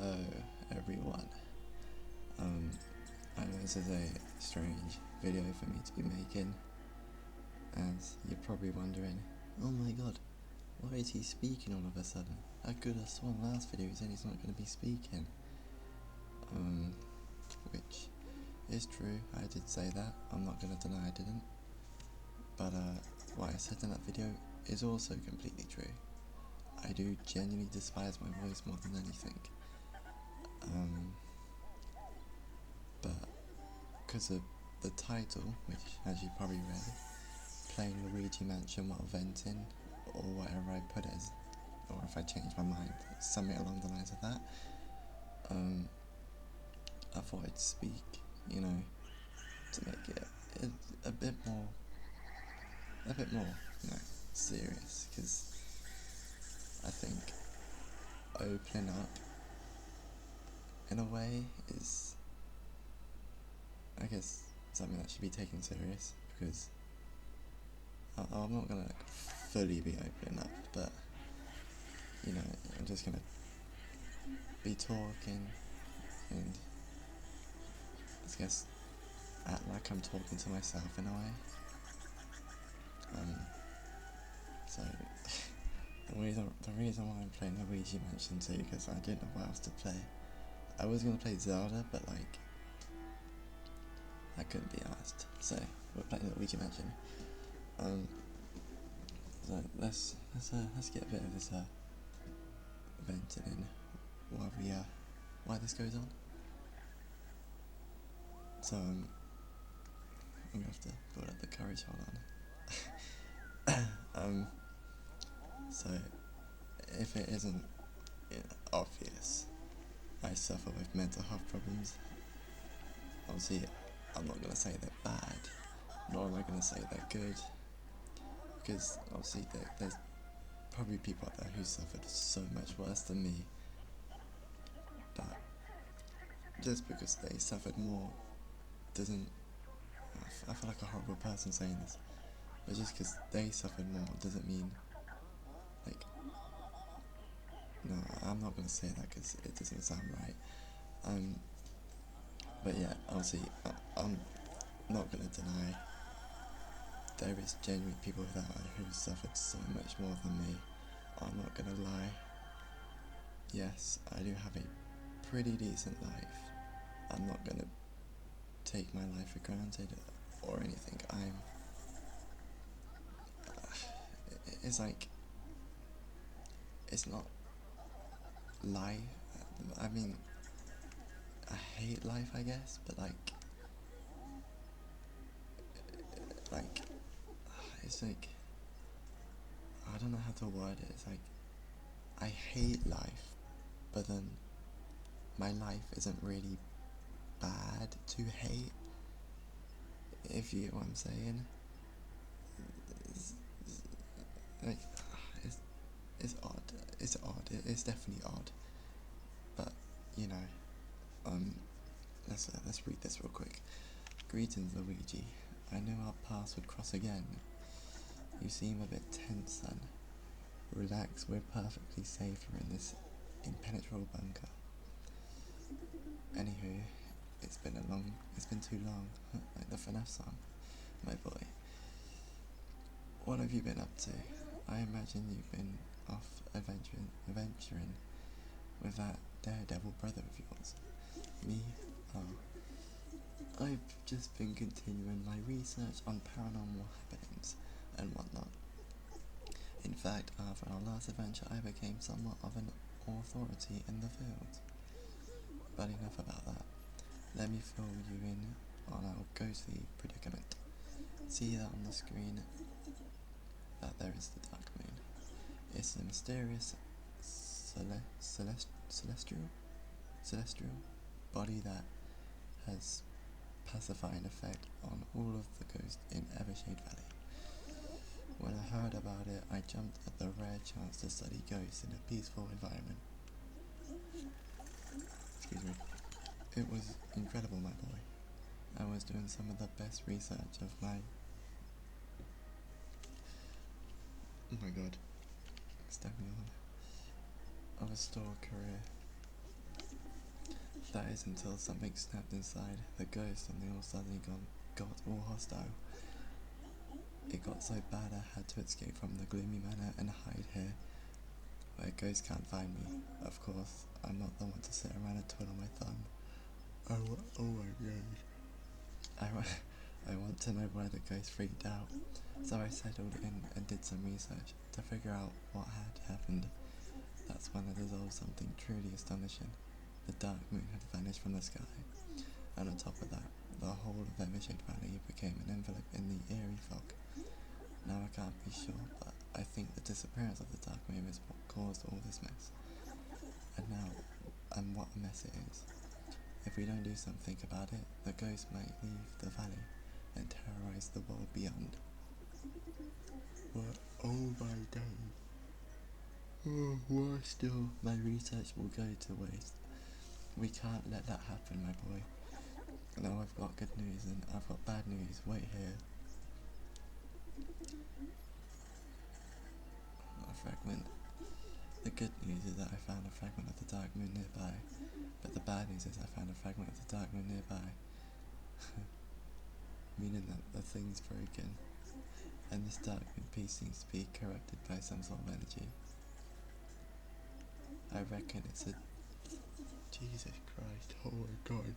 Hello everyone. I know this is a strange video for me to be making, as you're probably wondering, oh my god, why is he speaking all of a sudden? I could have sworn last video he said he's not going to be speaking. Which is true, I did say that, I'm not going to deny I didn't. But what I said in that video is also completely true. I do genuinely despise my voice more than anything. But because of the title, which as you probably read, playing Luigi Mansion while venting, or whatever I put as, or if I change my mind, something along the lines of that, I thought I'd speak, to make it a bit more, serious, because I think opening up, in a way, is, I guess, something that should be taken serious, because I'm not gonna fully be opening up, but, I'm just gonna be talking, and I guess act like I'm talking to myself in a way. So the reason why I'm playing Luigi Mansion 2, because I didn't know what else to play. I was gonna play Zelda, but I couldn't be asked, so we're playing Luigi Mansion. So let's get a bit of this venting in while this goes on. So I'm gonna have to build up the courage. Hold on. So if it isn't obvious, I suffer with mental health problems. Obviously, I'm not gonna say they're bad, nor am I gonna say they're good, because obviously there's probably people out there who suffered so much worse than me. But just because they suffered more doesn't, I feel like a horrible person saying this, but just because they suffered more doesn't mean, no, I'm not going to say that because it doesn't sound right. But yeah, obviously, I'm not going to deny there is genuinely people out there who suffered so much more than me. I'm not going to lie. Yes, I do have a pretty decent life. I'm not going to take my life for granted or anything. It's not life. I mean, I hate life, I guess, but it's I don't know how to word it. It's I hate life, but then my life isn't really bad to hate, if you get what I'm saying. It's odd. It's odd. It's definitely odd. But let's read this real quick. Greetings, Luigi. I knew our paths would cross again. You seem a bit tense, son. Relax. We're perfectly safe in this impenetrable bunker. Anywho, it's been too long, like the FNAF song, my boy. What have you been up to? I imagine you've been off adventuring with that daredevil brother of yours. Me? Oh. I've just been continuing my research on paranormal happenings and whatnot. In fact, after our last adventure, I became somewhat of an authority in the field. But enough about that. Let me fill you in on our ghostly predicament. See that on the screen? That there is the dark moon. It's a mysterious celestial body that has pacifying effect on all of the ghosts in Evershade Valley. When I heard about it, I jumped at the rare chance to study ghosts in a peaceful environment. Excuse me. It was incredible, my boy. I was doing some of the best research of my... Oh my god. Step me on. Of a store career. That is until something snapped inside the ghost and they all suddenly got all hostile. It got so bad I had to escape from the gloomy manor and hide here, where ghosts can't find me. Of course, I'm not the one to sit around and twiddle my thumb. Oh my god. I want to know why the ghost freaked out, so I settled in and did some research to figure out what had happened. That's when I dissolved something truly astonishing. The dark moon had vanished from the sky, and on top of that, the whole of Evershade Valley became an envelope in the eerie fog. Now I can't be sure, but I think the disappearance of the dark moon is what caused all this mess. And what a mess it is. If we don't do something about it, the ghost might leave the valley and terrorize the world beyond. What? Oh my days. Oh, worse still, my research will go to waste. We can't let that happen, my boy. Now I've got good news and I've got bad news. Wait here. A fragment. The good news is that I found a fragment of the dark moon nearby, but the bad news is I found a fragment of the dark moon nearby. Meaning that the thing's broken, and this dark moon piece seems to be corrupted by some sort of energy. I reckon it's a... Jesus Christ, oh my god.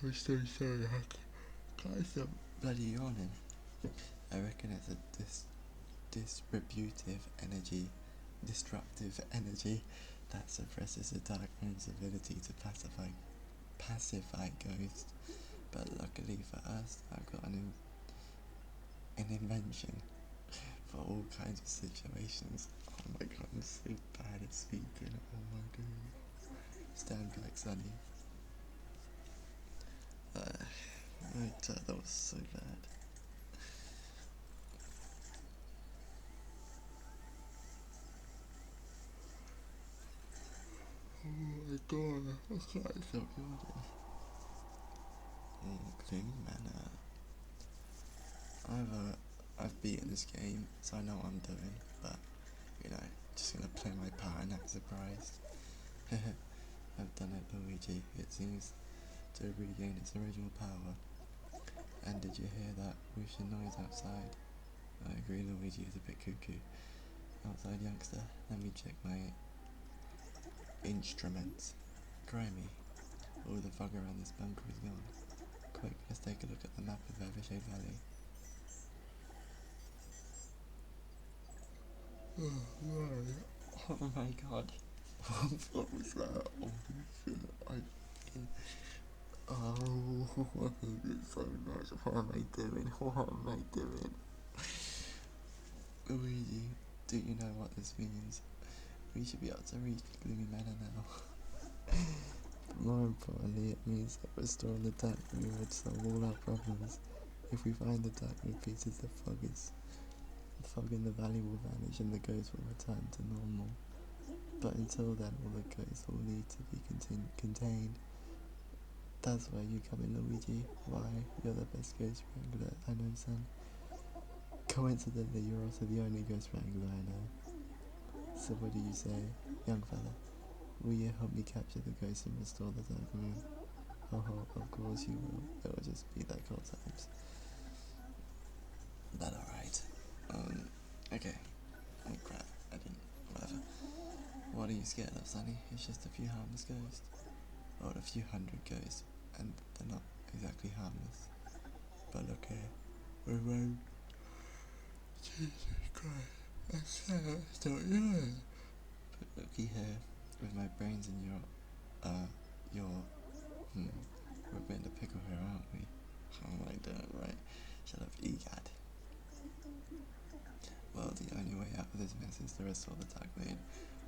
I'm so sorry, I can't stop bloody yawning. I reckon it's a disruptive energy that suppresses the dark moon's ability to pacify ghosts. But luckily for us, I've got an invention for all kinds of situations. Oh my god, I'm so bad at speaking. Oh my god. Stand back, Sonny. That was so bad. Oh my god, I can't stop yawning. Gloomy Manor. I've beaten this game, so I know what I'm doing, but, just gonna play my part and act surprised. I've done it, Luigi. It seems to regain its original power. And did you hear that whooshing noise outside? I agree, Luigi is a bit cuckoo. Outside, youngster, let me check my instruments. Grimy. All the fog around this bunker is gone. Quick, let's take a look at the map of Evershade Valley. Oh my god. What was that? Oh shit. I hate it so much. What am I doing? What am I doing? Luigi, do you know what this means? We should be able to reach Gloomy Manor now. More importantly, it means that restoring the dark moon would solve all our problems. If we find the dark moon pieces, the fog in the valley will vanish and the ghosts will return to normal. But until then, all the ghosts will need to be contained. That's where you come in, Luigi. Why? You're the best ghost wrangler I know, son. Coincidentally, you're also the only ghost wrangler I know. So what do you say, young fella? Will you help me capture the ghost and restore the dark moon? Oh, of course you will. It will just be like old times. That alright. Okay. Oh crap, whatever. What are you scared of, Sonny? It's just a few harmless ghosts. Or a few hundred ghosts, and they're not exactly harmless. But look here. Whoa. Jesus Christ. I can't stop yawning. But looky here, with my brains in we're a bit in a pickle here, aren't we? Oh my god, right. Shut up, egad. Well, the only way out of this mess is to restore the dark moon,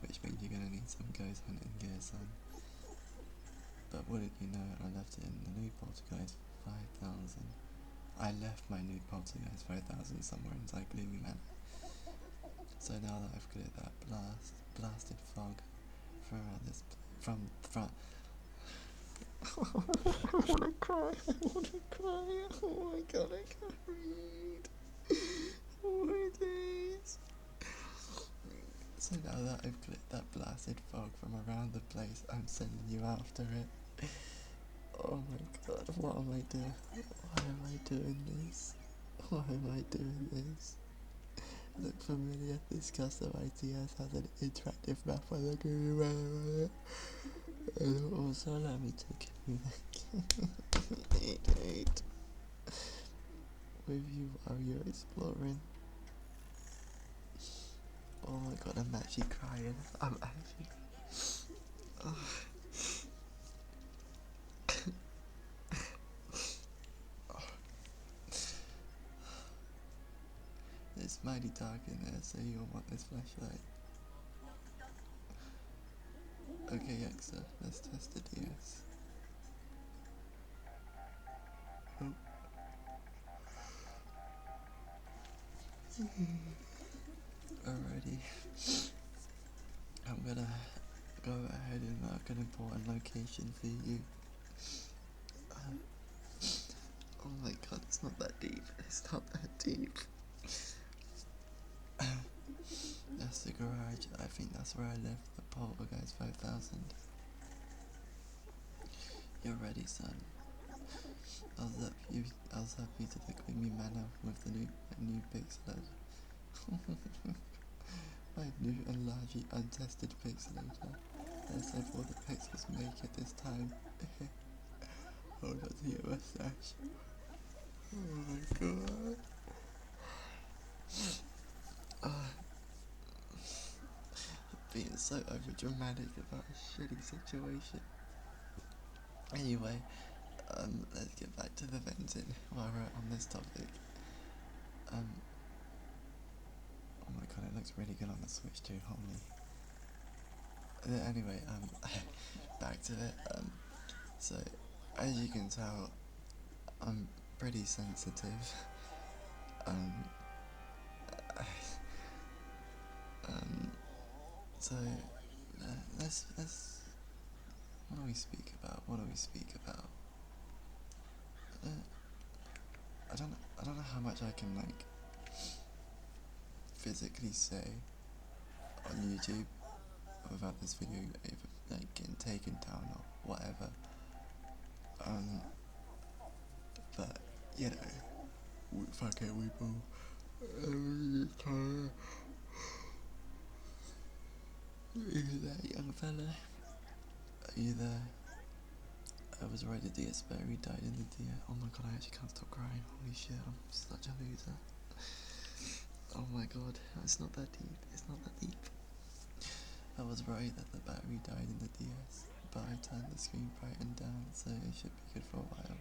which means you're gonna need some ghost hunting gear, son. But wouldn't you know, I left it in the new poltergeist 5,000. I left my new poltergeist 5,000 somewhere inside Gloomy Manor. So now that I've cleared that blasted fog from I wanna cry. Oh my god, I can't breathe. Oh my days. So now that I've clipped that blasted fog from around the place, I'm sending you after it. Oh my god, what am I doing? Why am I doing this? Why am I doing this? Look familiar, this custom ITS has an interactive map where the guru where and also allow me to communicate with you while you're exploring. Oh my god, I'm actually crying. I'm actually... Oh. It's mighty dark in there, so you'll want this flashlight. Okay, Exa, let's test the DS. Oh. Alrighty. I'm gonna go ahead and mark an important location for you. Oh my god, it's not that deep. It's not that deep. That's the garage. I think that's where I left the Poltergeist 5000. You're ready, son. I was happy to the gloomy manor with the new pixelator. My new and largely untested pixelator. Let's hope all the pixels make it this time. Hold on to your mustache. Oh my god. Being so overdramatic about a shitty situation. Anyway, let's get back to the venting while we're on this topic. Oh my god, it looks really good on the Switch too, holy. Anyway, back to it. So, as you can tell, I'm pretty sensitive. So, let's, what do we speak about? I don't know how much I can, like, physically say on YouTube without this video like getting taken down or whatever. But you know, fuck it, we both. Are you there, young fella? Are you there? I was right, the DS battery died in the deer. Oh my god, I actually can't stop crying. Holy shit, I'm such a loser. Oh my god, it's not that deep. It's not that deep. I was right that the battery died in the DS, but I turned the screen bright and down, so it should be good for a while.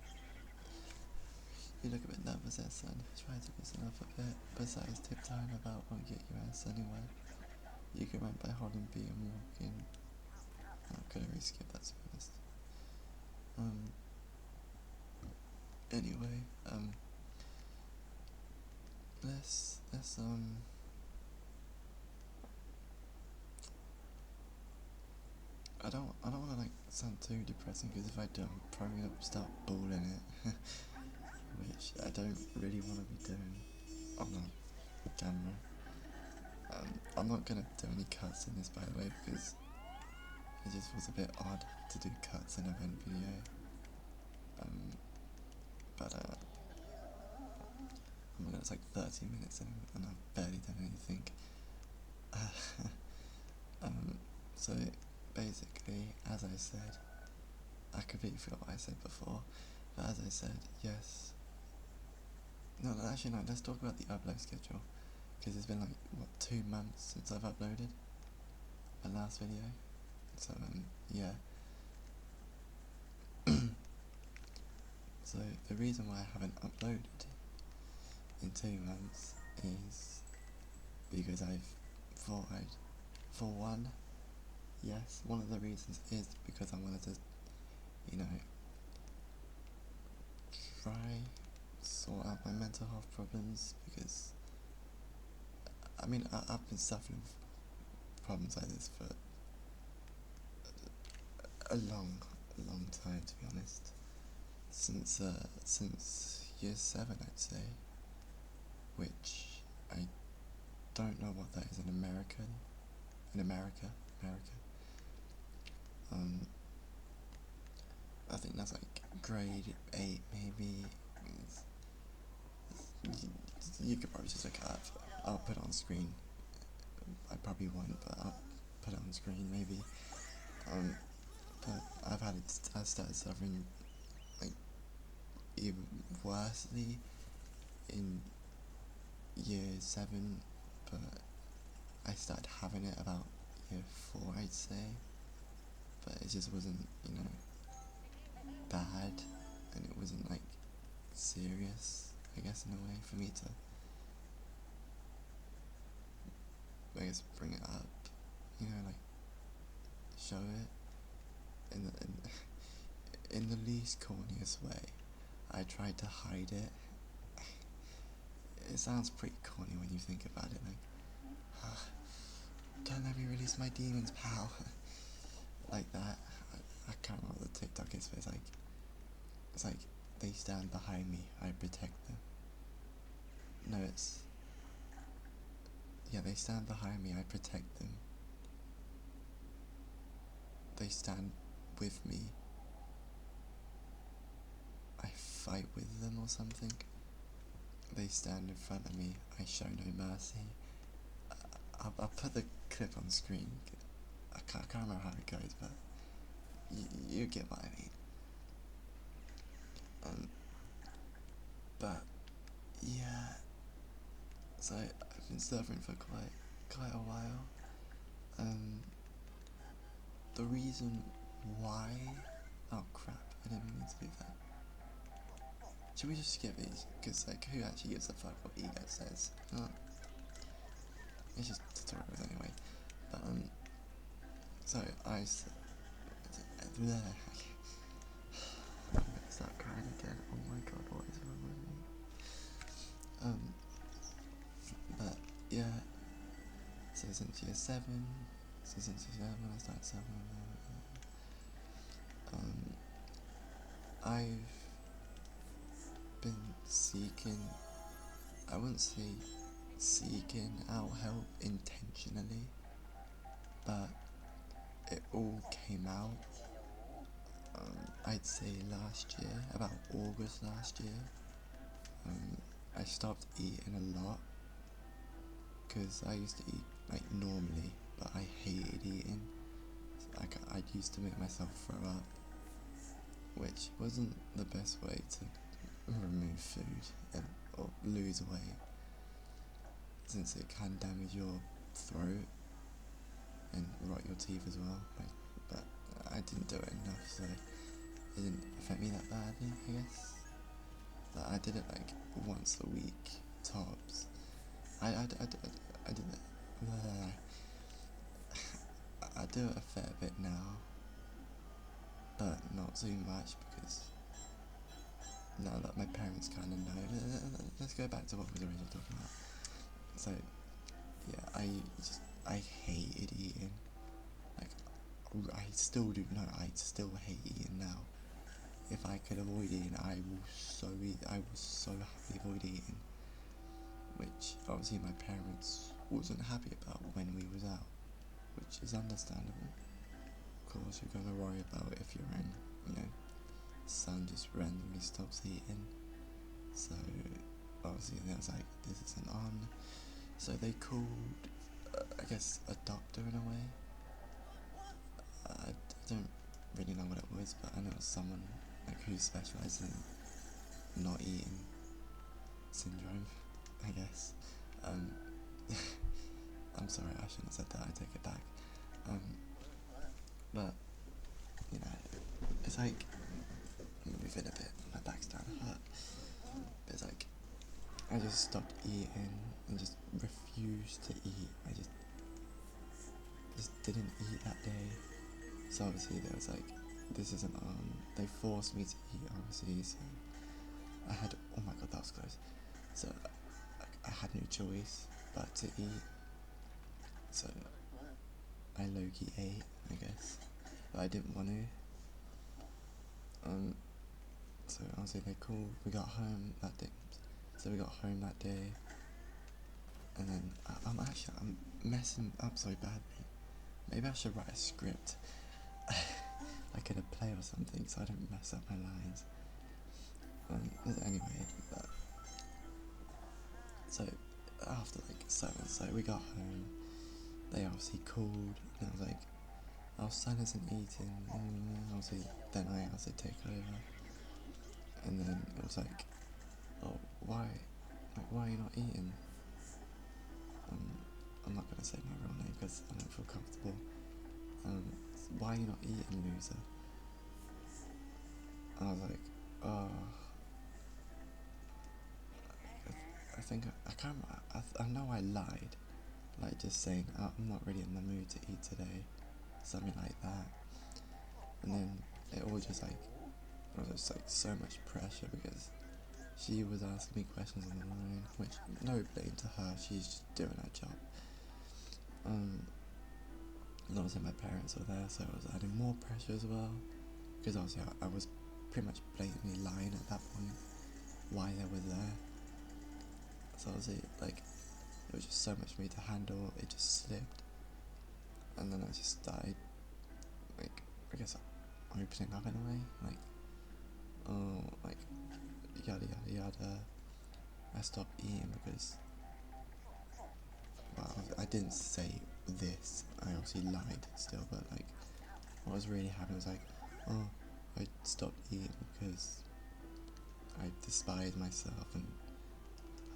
You look a bit nervous there, son. Try to listen up a bit. Besides, tiptoeing about won't get your ass anywhere. You can run by holding B and walking. I'm gonna re-skip that, to be honest. Anyway, let's I don't wanna like sound too depressing, because if I do, I'm probably gonna start bawling it, which I don't really wanna be doing on the camera. I'm not gonna do any cuts in this, by the way, because it just feels a bit odd to do cuts in a vent video. But oh my god, it's like 30 minutes in and I've barely done anything. So basically, as I said, I completely forgot what I said before, but as I said, yes. No, actually no, let's talk about the upload schedule, because it's been like, what, 2 months since I've uploaded my last video, so yeah. So the reason why I haven't uploaded in 2 months is because for one, yes, one of the reasons is because I wanted to, you know, try sort out my mental health problems, because I mean I've been suffering problems like this for a long time, to be honest, since year 7, I'd say, which I don't know what that is in American, in America. Um, I think that's like grade 8 maybe. You could probably just look it up. I'll put it on screen. I probably won't, but I'll put it on screen maybe. But I started suffering like even worsely in year 7, but I started having it about year 4, I'd say. But it just wasn't, bad, and it wasn't like serious, I guess, in a way, for me to, I guess, bring it up, like show it in the least corniest way. I tried to hide it. It sounds pretty corny when you think about it, like, don't let me release my demons, pal. Like that. I can't remember what the TikTok is, but it's like they stand behind me, I protect them. No, they stand behind me, I protect them. They stand with me, I fight with them, or something. They stand in front of me, I show no mercy. I'll put the clip on screen. I can't remember how it goes, but you get what I mean. But yeah, so I've been suffering for quite a while. The reason why, oh crap, I didn't mean to do that. Should we just skip these? Because like, who actually gives a fuck what ego says? It's just tutorials anyway. But so I bleh. I'm gonna start crying again. Oh my god, what is wrong with me? But yeah. So since year 7, I started 7. I've been seeking. I wouldn't say seeking out help intentionally, but it all came out. I'd say last year, about August last year. I stopped eating a lot because I used to eat like normally, but I hated eating. I used to make myself throw up, which wasn't the best way to remove food or lose weight, since it can damage your throat and rot your teeth as well. But I didn't do it enough, so it didn't affect me that badly, I guess. But I did it like once a week tops. I did it. I do it a fair bit now, but not too much because now that my parents kind of know. Let's go back to what we was originally talking about. So yeah, I hated eating. Like, I still do. No, I still hate eating now. If I could avoid eating, I will so happily avoid eating. Which obviously my parents wasn't happy about when we was out, which is understandable. Of course, you're gonna worry about if your own, son just randomly stops eating. So obviously they was like, this isn't on. So they called, I guess, a doctor in a way. I don't really know what it was, but I know it was someone like who specialises in not eating syndrome, I guess. I'm sorry, I shouldn't have said that, I take it back. But, it's like, let me move it a bit, my back's starting to hurt. But it's like, I just stopped eating and just refused to eat. I just didn't eat that day. So obviously there was like, this isn't on. They forced me to eat, obviously, so I had, oh my god, that was close. So I had no choice but to eat. So I low-key ate, I guess, but I didn't want to. So obviously they called, we got home that day. So we got home that day, and then I'm messing up so badly. Maybe I should write a script, like in a play or something, so I don't mess up my lines. Anyway, so after like 7, so we got home. They obviously called, and I was like, "Oh, son isn't eating." Obviously, then I had to take over, and then it was like, "Oh, why? Like, why are you not eating?" I'm not gonna say my real name because I don't feel comfortable. Why are you not eating, loser? And I was like, oh, I think I can't. I know I lied, like just saying, oh, I'm not really in the mood to eat today, something like that. And then it all just like, it was just like so much pressure because she was asking me questions on the line, which no blame to her, she's just doing her job. And obviously my parents were there, so it was adding more pressure as well, because obviously I was pretty much blatantly lying at that point why they were there. So obviously, like, it was just so much for me to handle, it just slipped. And then I just started, like, I guess opening up in a way, like, oh, like, yada yada yada. I stopped eating because, well, I didn't say this, I obviously lied still, but like, what was really happening was like, oh, I stopped eating because I despise myself and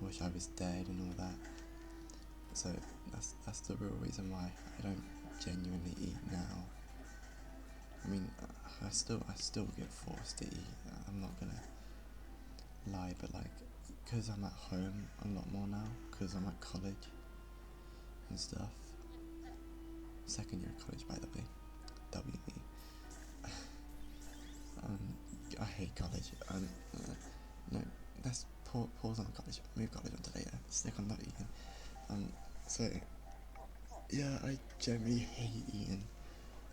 I wish I was dead and all that. So that's the real reason why I don't genuinely eat now. I mean, I still get forced to eat. I'm not gonna lie, but like, because I'm at home a lot more now, because I'm at college and stuff. Second year of college, by the way. WE. I hate college. No, let's pause on college. Move college on today. Yeah, stick on that eating. So yeah, I generally hate eating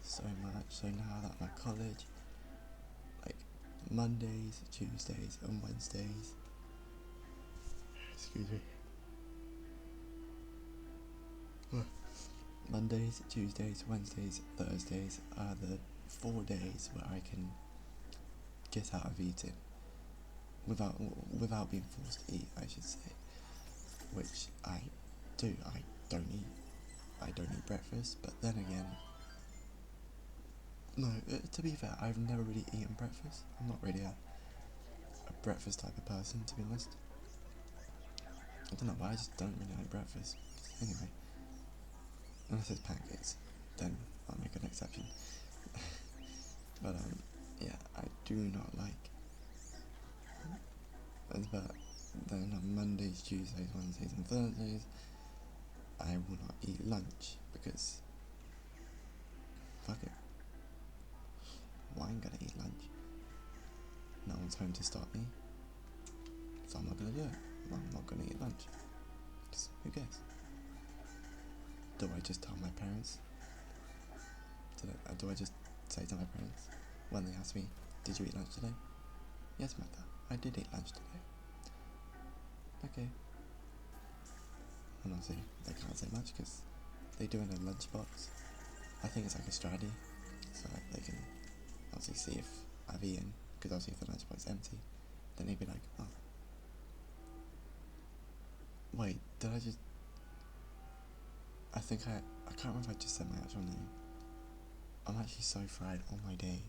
so much. So now that I'm at college, like Mondays, Tuesdays, and Wednesdays. Excuse me. Mondays, Tuesdays, Wednesdays, Thursdays are the 4 days where I can get out of eating without being forced to eat, I should say. Which I do. I don't eat breakfast, but then again, no. To be fair, I've never really eaten breakfast. I'm not really a breakfast type of person, to be honest. I don't know why. I just don't really like breakfast. Anyway, unless it's pancakes, then I'll make an exception. But yeah, I do not like. But then on Mondays, Tuesdays, Wednesdays, and Thursdays, I will not eat lunch because fuck it. Why am I gonna eat lunch? No one's home to stop me, so I'm not gonna do it. I'm not gonna eat lunch. Because who cares? Do I just tell my parents? Do I just say to my parents when they ask me, "Did you eat lunch today?" "Yes, mother, I did eat lunch today." Okay. And obviously they can't say much because they do in a lunchbox. I think it's like a strategy, so like they can obviously see if I've eaten, because obviously if the lunchbox is empty, then they'd be like, oh, wait, did I just, I think I can't remember if I just said my actual name. I'm actually so fried on my days.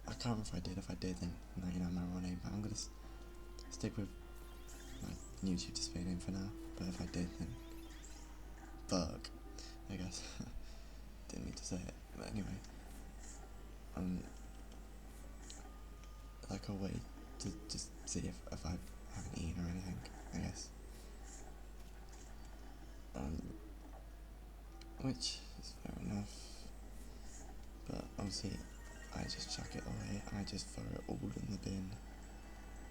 I can't remember if I did. If I did, then now you know my real name, but I'm gonna stick with my YouTube display name for now. But if I did, then fuck, I guess. Didn't mean to say it, but anyway, like a way to just see if I haven't eaten or anything, I guess. Which is fair enough, but obviously I just chuck it away and I just throw it all in the bin.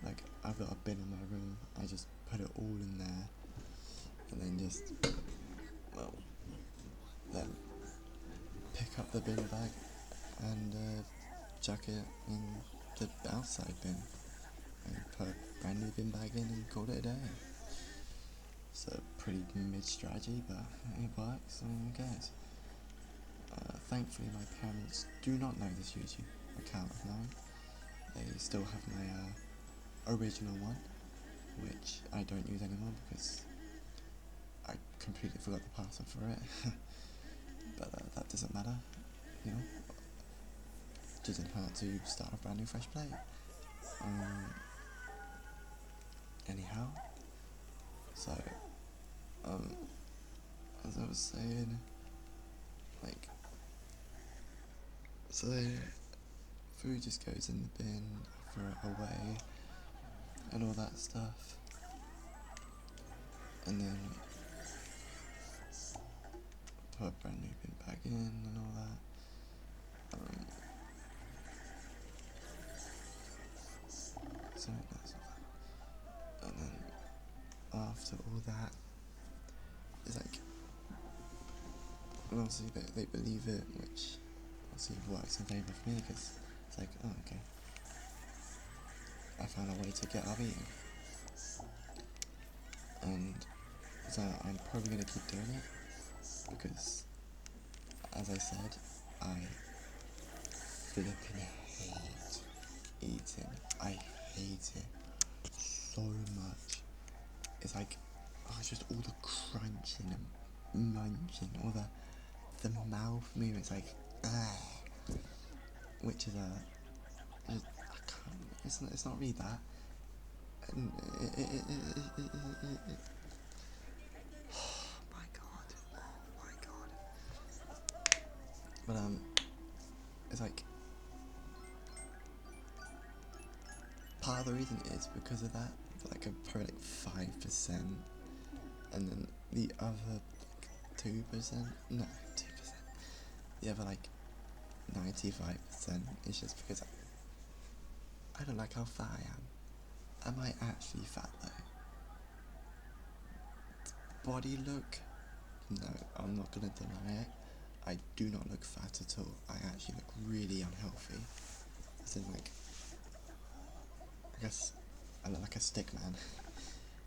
Like, I've got a bin in my room, I just put it all in there, and then just, well, then pick up the bin bag and chuck it in the outside bin, and put a brand new bin bag in and call it a day. It's a pretty mid strategy, but it works, so who cares? thankfully my parents do not know this YouTube account of mine. They still have my original one, which I don't use anymore because I completely forgot the password for it. But that doesn't matter, you know. Doesn't hurt to start a brand new fresh plate. Anyhow, so as I was saying, like, so food just goes in the bin, I throw it away, and all that stuff, and then put a brand new bin back in and all that. So that's all that. And then after all that, it's like, and obviously they believe it, which obviously works in favour of me, because it's like, oh, okay, I found a way to get out of eating, and so I'm probably going to keep doing it, because, as I said, I flipping hate eating. I hate it so much. It's like, oh, it's just all the crunching and munching, all the mouth movements, like, which is I can't, it's not really that. And oh my god. But it's like, part of the reason is because of that, like probably like 5%, and then the other 2%, no, 2%, the other like 95% is just because I don't like how fat I am. Am I actually fat though? Body look? No, I'm not gonna deny it. I do not look fat at all. I actually look really unhealthy. As in, like, I guess I look like a stick man.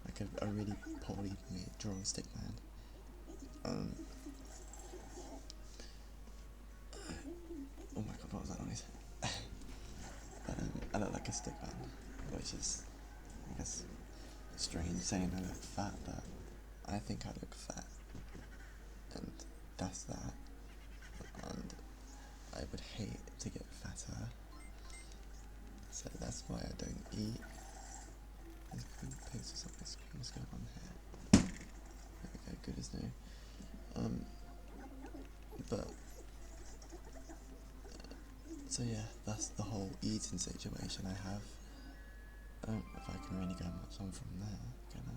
Like a really poorly drawn stick man. Oh my god, what was that noise? But I look like a stick man, which is, I guess, strange saying I look fat, but I think I look fat, and that's that. And I would hate to get fatter, so that's why I don't eat. There's green pigs or something. What's going on here? There we go, good as new. But so yeah, that's the whole eating situation I have. I don't know if I can really go much on from there, can I?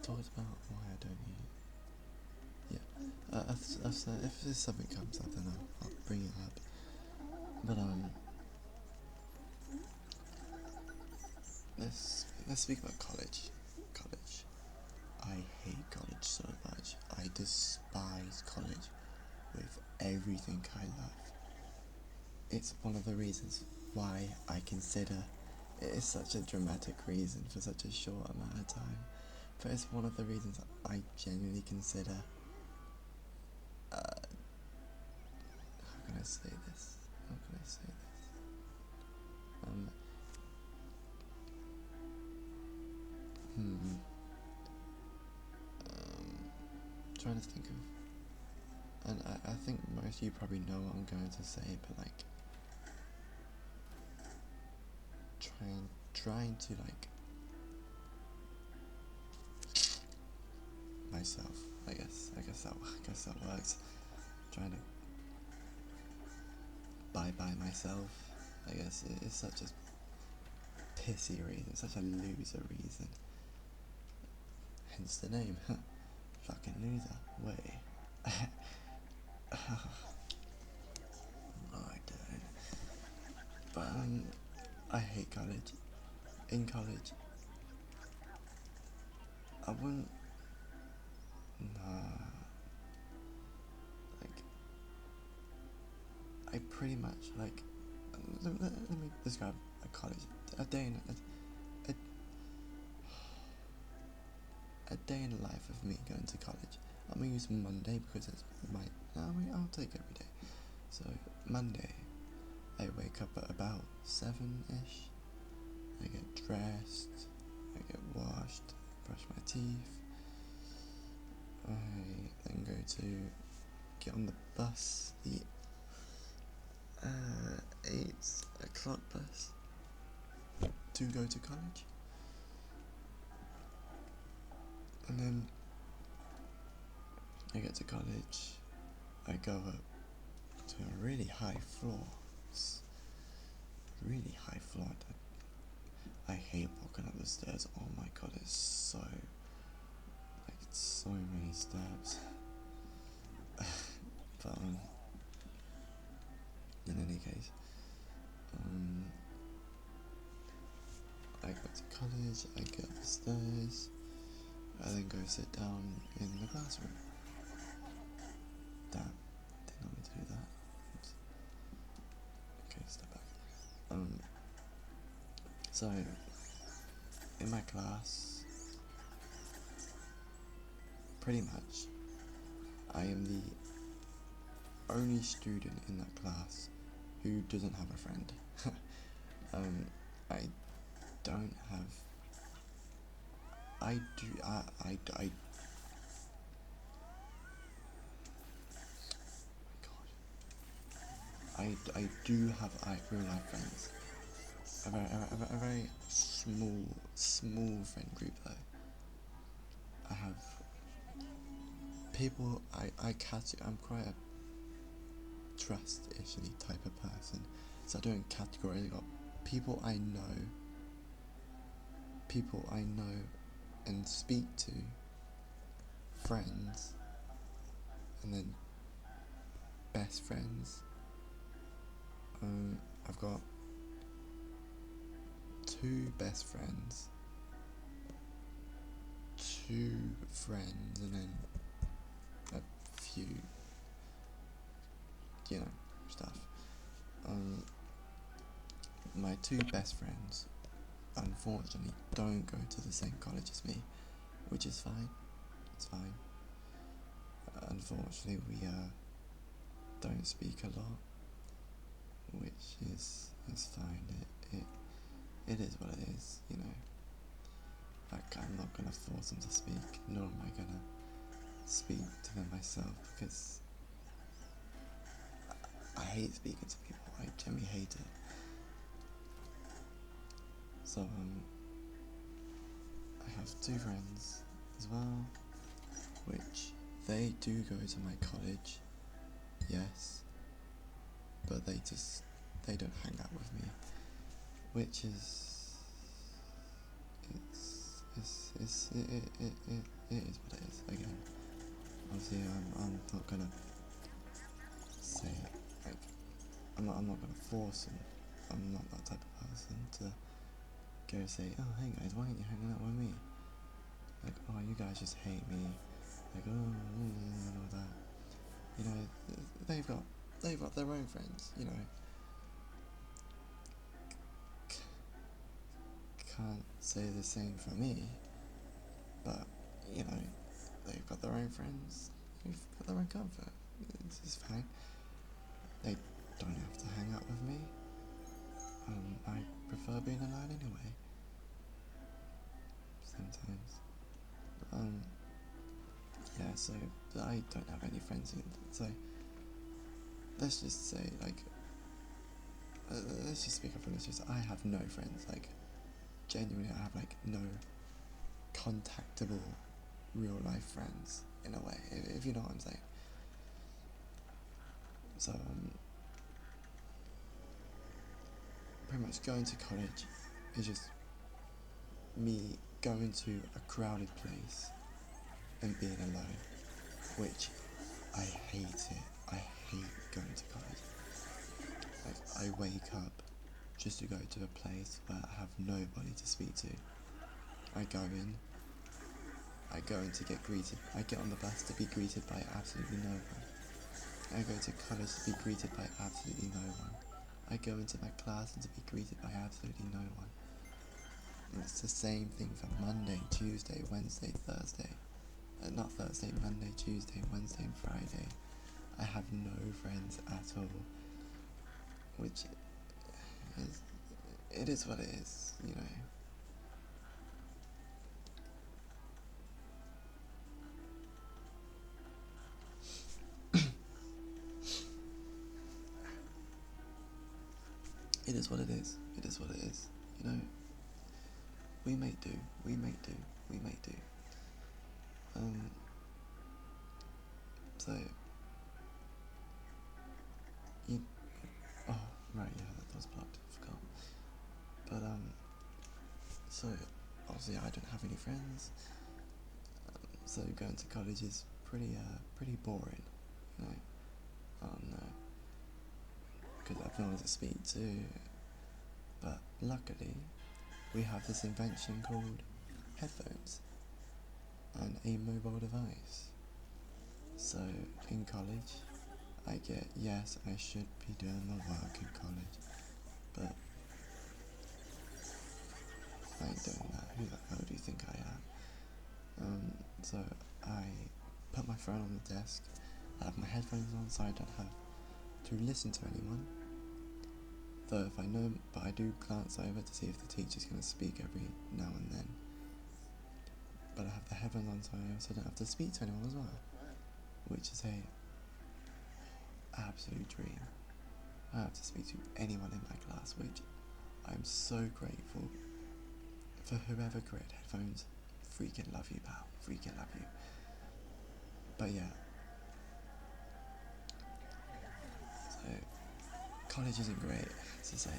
Talked about why I don't eat. Yeah, if something comes up, then I'll bring it up. But let's speak about college. College. I hate college so much. I despise college with everything I love. It's one of the reasons why I consider it is such a dramatic reason for such a short amount of time, but it's one of the reasons I genuinely consider, how can I say this? Trying to think of, and I think most of you probably know what I'm going to say, but like, trying to like, myself, I guess that works, trying to buy myself, I guess it is such a pissy reason, such a loser reason, hence the name, fucking loser, way. I don't, but I hate college. In college, I wouldn't, nah, like, I pretty much, like, let me describe a college, a day in a day in the life of me going to college. I'm gonna use Monday because it's my. I'll take every day. So Monday, I wake up at about 7ish. I get dressed. I get washed. Brush my teeth. I then go to get on the bus. The 8 o'clock bus to go to college. And then I get to college, I go up to a really high floor. It's really high floor. I hate walking up the stairs. Oh my god, it's so many steps. But in any case, I go to college, I get up the stairs, I then go sit down in the classroom. Damn, didn't want me to do that. Oops. Okay, step back. So, in my class, pretty much, I am the only student in that class who doesn't have a friend. I don't have. I do. I do have real life friends. A very small friend group though. I have people I'm quite a trust-ishly type of person, so I don't categorize. Got people I know and speak to, friends, and then best friends. I've got 2 best friends, 2 friends, and then a few, stuff. My 2 best friends, unfortunately, don't go to the same college as me, which is fine. It's fine. Unfortunately, we don't speak a lot, which is fine. It is what it is, Like, I'm not gonna force them to speak, nor am I gonna speak to them myself, because I hate speaking to people. I genuinely hate it. So I have 2 friends as well, which they do go to my college, yes, but they don't hang out with me, which is it is what it is. Again, obviously, I'm not gonna say like I'm not gonna force them. I'm not that type of person to go say, oh hey guys, why aren't you hanging out with me? Like, oh, you guys just hate me. Like, oh, and all that. They've got their own friends. Can't say the same for me, but they've got their own friends. They've got their own comfort. It's fine. They don't have to hang out with me. I prefer being alone anyway. Sometimes. Yeah, so I don't have any friends either. So let's just say, let's just speak up for this. I have no friends. Genuinely, I have no contactable real life friends in a way, if you know what I'm saying. So pretty much going to college is just me going to a crowded place and being alone, which I hate it. I hate going to college. I wake up just to go to a place where I have nobody to speak to. I go in to get greeted. I get on the bus to be greeted by absolutely no one. I go to college to be greeted by absolutely no one. I go into my class and to be greeted by absolutely no one. And it's the same thing for Monday, Tuesday, Wednesday, Thursday. not Thursday, Monday, Tuesday, Wednesday and Friday, I have no friends at all, which is, it is what it is, you know. It is what it is, it is what it is, you know. We make do, we make do, we make do. So, you, oh, right, yeah, that was blocked, I forgot. But, so, obviously I don't have any friends, so going to college is pretty boring, you know. Because I've no one to speak to, but luckily, we have this invention called headphones and a mobile device. So in college, I get, yes, I should be doing my work in college, but I ain't doing that. Who the hell do you think I am? So I put my phone on the desk, I have my headphones on so I don't have to listen to anyone. Though if I know, but I do glance over to see if the teacher's going to speak every now and then. But I have the headphones on so I also don't have to speak to anyone as well, which is a absolute dream. I don't have to speak to anyone in my class, which I'm so grateful for whoever created headphones. Freaking love you, pal. Freaking love you. But yeah. So, college isn't great, to say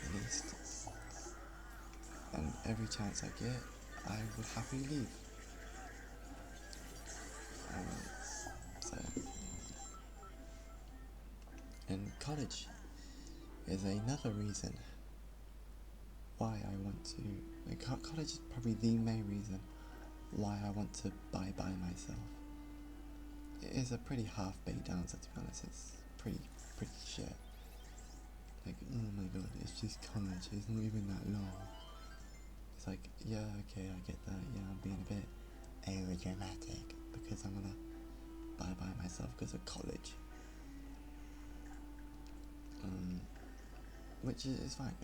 the least. And every chance I get, I would happily leave. So, and college is another reason why I want to. College is probably the main reason why I want to buy by myself. It is a pretty half-baked answer, to be honest. It's pretty shit. Like, oh my god, it's just college. It's not even that long. It's like, yeah, okay, I get that. Yeah, I'm being a bit aerodramatic because I'm gonna buy by myself because of college. Which is fine.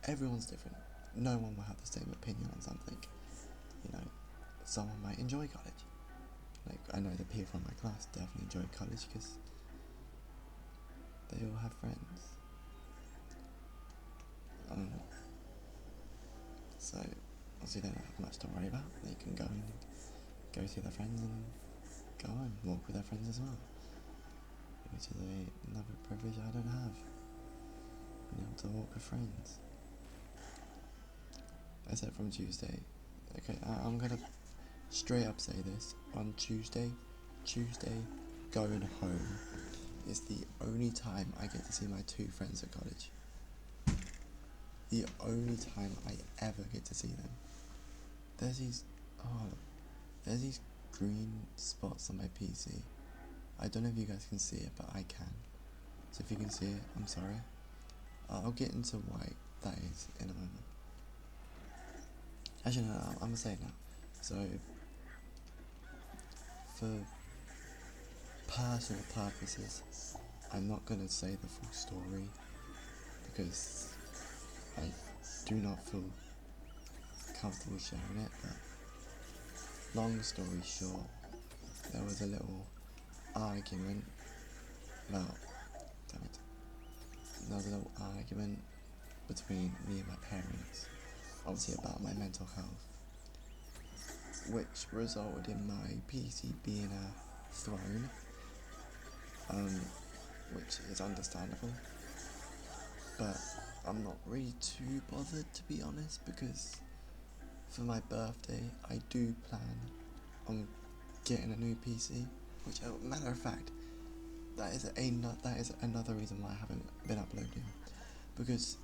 Everyone's different. No one will have the same opinion on something. You know, someone might enjoy college. Like, I know the people in my class definitely enjoy college because they all have friends. So, obviously they don't have much to worry about. They can go see their friends and go home, walk with their friends as well. Which is another privilege I don't have. Being able to walk with friends. I said from Tuesday. Okay, I'm gonna straight up say this. On Tuesday going home is the only time I get to see my two friends at college. The only time I ever get to see them. There's these green spots on my PC. I don't know if you guys can see it, but I can. So if you can see it, I'm sorry. I'll get into why that is in a moment. Actually, no, I'm gonna say it now. So, for personal purposes, I'm not gonna say the full story because I do not feel comfortable sharing it. But long story short, there was a little argument about. Damn it. There was a little argument between me and my parents, obviously about my mental health, which resulted in my PC being thrown, which is understandable, but I'm not really too bothered, to be honest, because for my birthday I do plan on getting a new PC, which, matter of fact, that is another reason why I haven't been uploading, because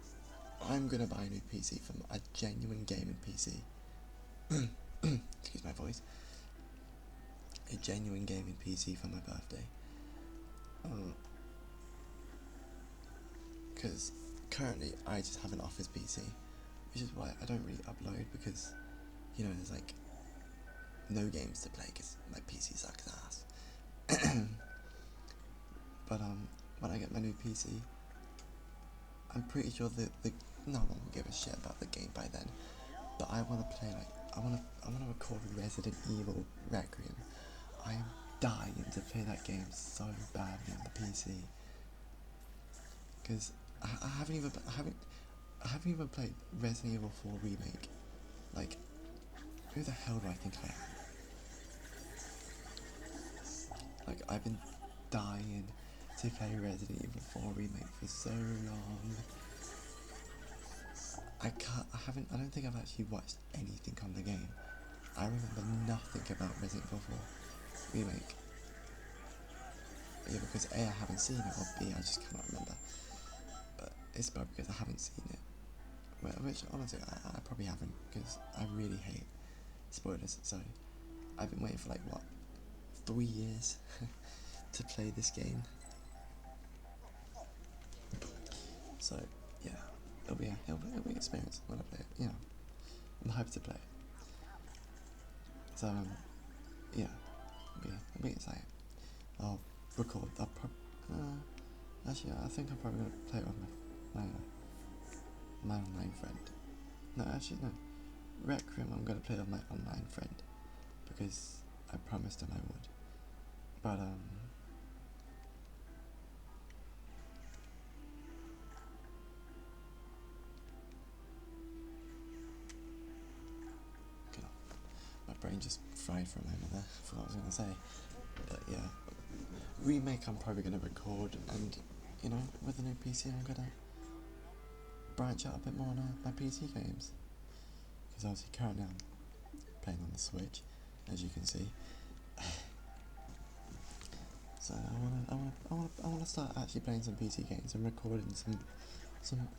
I'm gonna buy a new PC from a genuine gaming PC. Excuse my voice. A genuine gaming PC for my birthday. Because currently I just have an office PC, which is why I don't really upload, because, you know, there's like no games to play because my PC sucks ass. But when I get my new PC, I'm pretty sure the no one will give a shit about the game by then. But I want to play I want to record Resident Evil Requiem. I am dying to play that game so badly on the PC. Because I haven't even played Resident Evil 4 Remake. Like, who the hell do I think I am? Like, I've been dying to play Resident Evil 4 Remake for so long. I don't think I've actually watched anything on the game. I remember nothing about Resident Evil 4 Remake. Either because A, I haven't seen it, or B, I just cannot remember. But it's probably because I haven't seen it. Which, honestly, I probably haven't, because I really hate spoilers. So, I've been waiting for 3 years to play this game. So, yeah, it'll be an experience when I play it, I'm hyped to play it. So, yeah, it'll be exciting. I'll record, actually, I think I'm probably going to play it with my online friend. No, actually, no. Requiem, I'm going to play it with my online friend, because I promised him I would. But, my brain just fried for a moment there, I forgot what I was going to say. But yeah, Remake I'm probably going to record, and, with a new PC I'm going to branch out a bit more on my PC games. Because obviously currently I'm playing on the Switch, as you can see. So I wanna start actually playing some PC games and recording some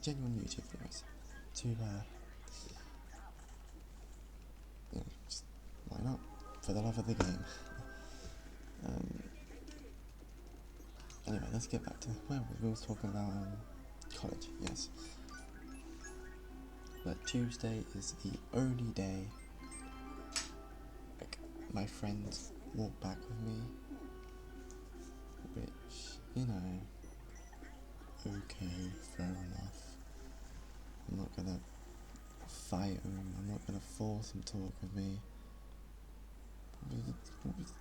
genuine YouTube videos to just why not, for the love of the game. Anyway, let's get back to where we was talking about college. Yes, but Tuesday is the only day my friends walk back with me, which, okay, fair enough. I'm not gonna fight them, I'm not gonna force them to walk with me.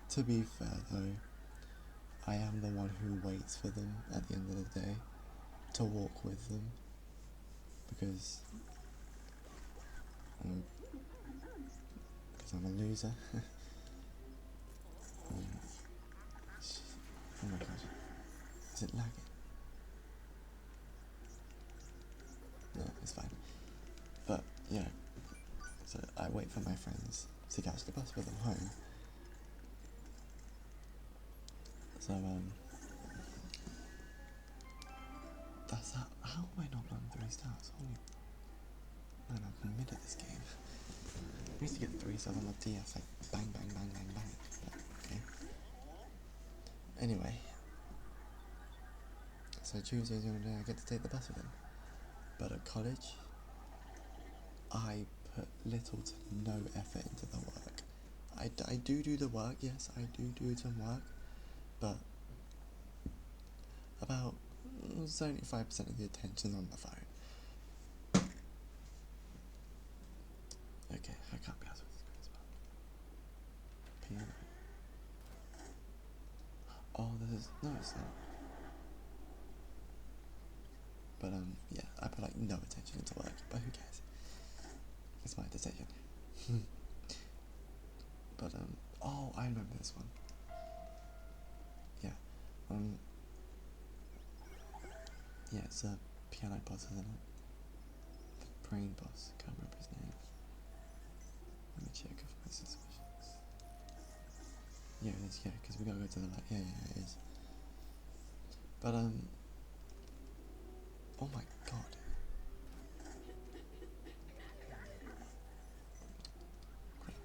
To be fair though, I am the one who waits for them at the end of the day to walk with them, because I'm a loser. Oh my god, is it lagging? No, it's fine. But yeah, so I wait for my friends to catch the bus with them home. So that's how am I not on 3 stars? Holy man, I'm mid at this game. I used to get 3 stars on the DS, like bang bang bang bang bang. But, okay. Anyway, so Tuesday's the only day I get to take the bus with them. But at college, I put little to no effort into the work. I do the work, yes, I do some work, but about 75% of the attention's on the phone. Okay, I can't be asked with this as well. Piano. Oh, no, it's not. But yeah, I put no attention into work, but who cares? It's my decision. But oh, I remember this one. Yeah, yeah, it's a piano boss, isn't it? The brain boss. Can't remember his name. Let me check if my suspicions. Yeah, it is. Yeah, because we gotta go to the light. Yeah, it is. But oh my god. Crap.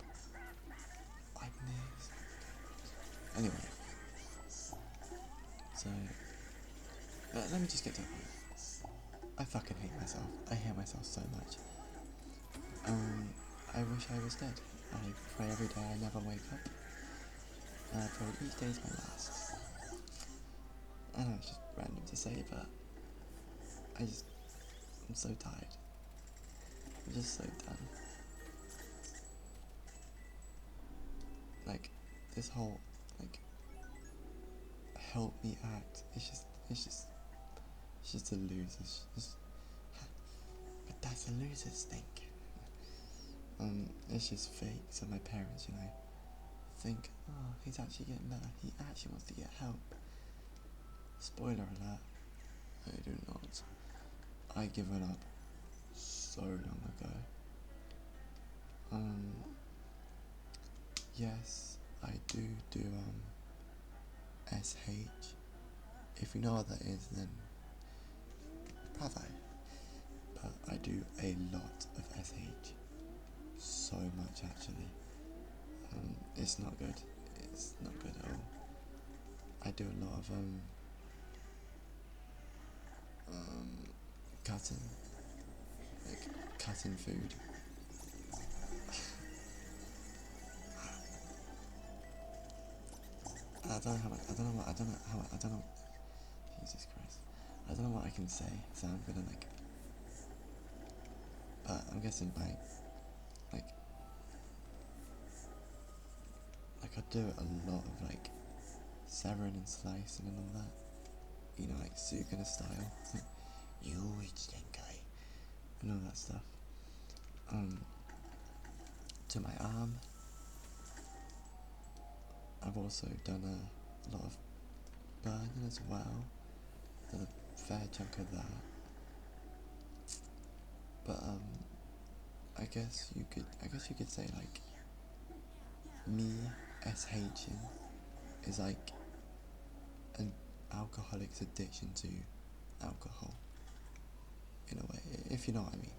I missed. Anyway, so let me just get to the point. I hate myself. I hate myself so much. I wish I was dead. I pray every day I never wake up. And I pray each day is my last. I know it's just random to say, but I'm so tired. I'm just so done. Like, this whole, like, help me act, it's just a loser's, but that's a loser's thing. It's just fake, so my parents, think, oh, he's actually getting better, he actually wants to get help. Spoiler alert, I do not. I given up so long ago. Yes, I do SH. If you know what that is, then bravo. But I do a lot of SH. So much, actually. It's not good. It's not good at all. I do a lot of cutting, like cutting food. I don't know. Jesus Christ. I don't know what I can say, so I'm gonna but I'm guessing by, like I do a lot of severing and slicing and all that. Like Sugana style. You each guy. And all that stuff. To my arm. I've also done a lot of burning as well. Done a fair chunk of that. But I guess you could say me SHing is like an alcoholic's addiction to alcohol, in a way, if you know what I mean.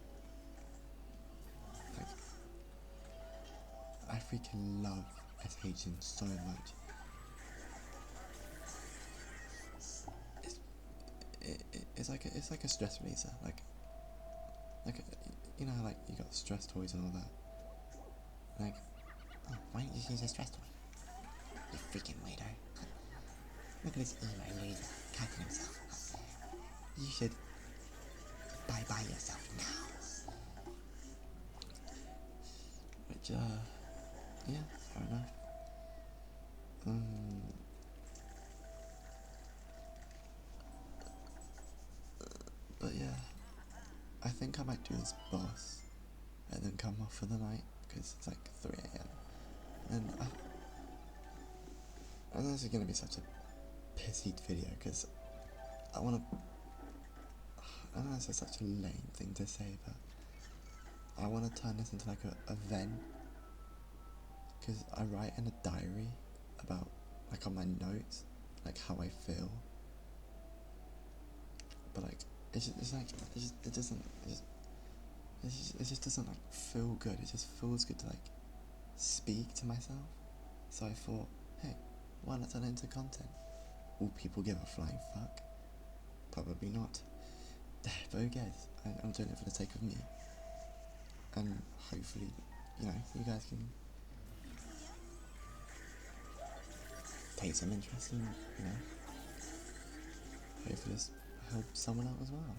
I freaking love SHing so much. It's like a stress releaser, you know how you got stress toys and all that. Oh, why don't you use a stress toy? You freaking weirdo. Look at this emo loser cutting himself. You should bye yourself now. Which, yeah, fair enough. But yeah, I think I might do this boss and then come off for the night, because it's 3 AM. And I know this is going to be such a pissy video, because I know this is such a lame thing to say, but I want to turn this into a vent, because I write in a diary about, on my notes, how I feel, but it just doesn't feel good. It just feels good to speak to myself. So I thought, hey, why not turn it into content? Will people give a flying fuck? Probably not. But who cares? I'm doing it for the sake of me. And hopefully, you guys can take some interest in, hopefully this helps someone out as well,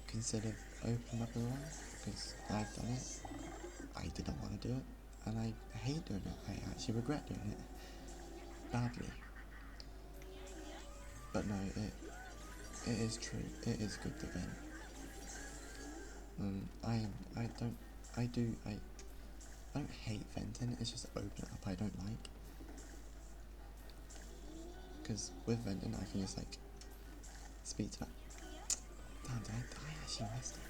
Consider opening up a line, because I've done it. I didn't want to do it, and I hate doing it. I actually regret doing it badly. But no, it is true. It is good to vent. I don't hate venting. It's just opening it up I don't like. Because with venting, I can just speak to that. Damn, I actually missed it.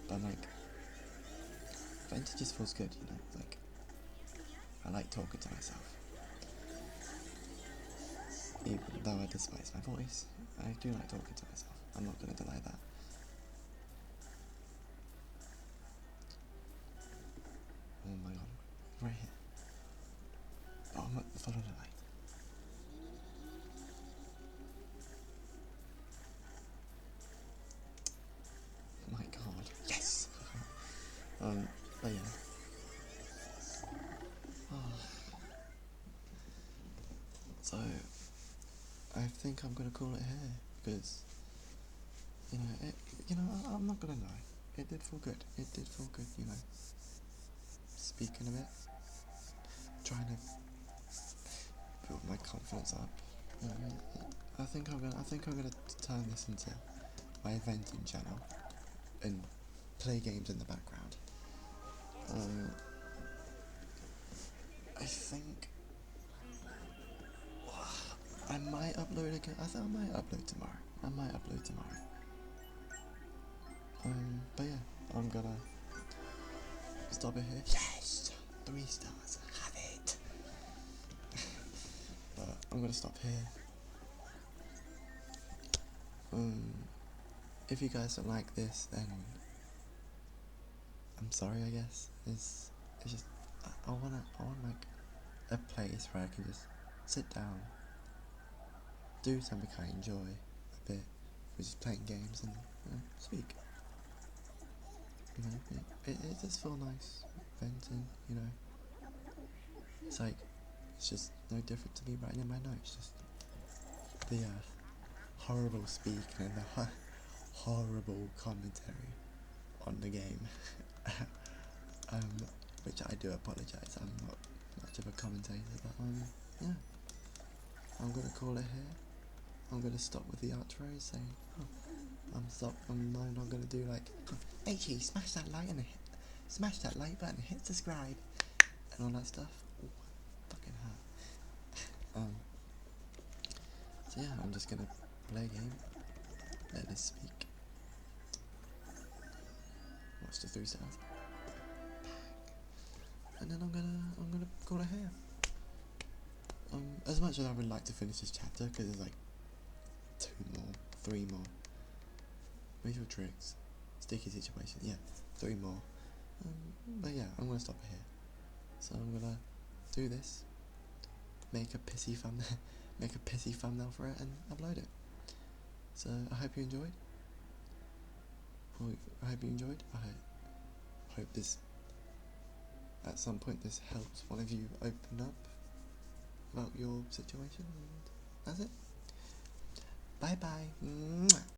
But venting just feels good, I like talking to myself. Even though I despise my voice, I do like talking to myself. I'm not going to deny that. Oh my god, right here. Oh, follow the light. My god, yes! But yeah, So I think I'm gonna call it here because I'm not gonna lie, it did feel good. It did feel good, speaking a bit, trying to build my confidence up. I think I'm gonna turn this into my venting channel and play games in the background. I think I might upload again. I think I might upload tomorrow. But yeah, I'm gonna stop it here. Yes, 3 stars. Have it. But I'm gonna stop here. If you guys don't like this, then I'm sorry. I guess it's just I want like a place where I can just sit down, do something I enjoy a bit, which is playing games and speak. It does feel nice venting. It's like it's just no different to me writing in my notes. Just the horrible speaking and the horrible commentary on the game. Which I do apologise. I'm not much of a commentator, but yeah. I'm gonna call it here. I'm gonna stop with the outro saying, I'm not gonna do like, make sure you smash that like button and hit subscribe and all that stuff. Ooh, fucking hurt. So yeah, I'm just gonna play a game, let this speak, watch the 3 stars, and then I'm gonna call it here. As much as I would like to finish this chapter, because there's like 2 more, 3 more. Visual tricks, sticky situation, yeah, 3 more. But yeah, I'm gonna stop it here. So I'm gonna do this, make a pissy thumbnail for it, and upload it. So I hope you enjoyed. I hope this, at some point, this helps one of you open up about your situation. And that's it. Bye bye. Mwah.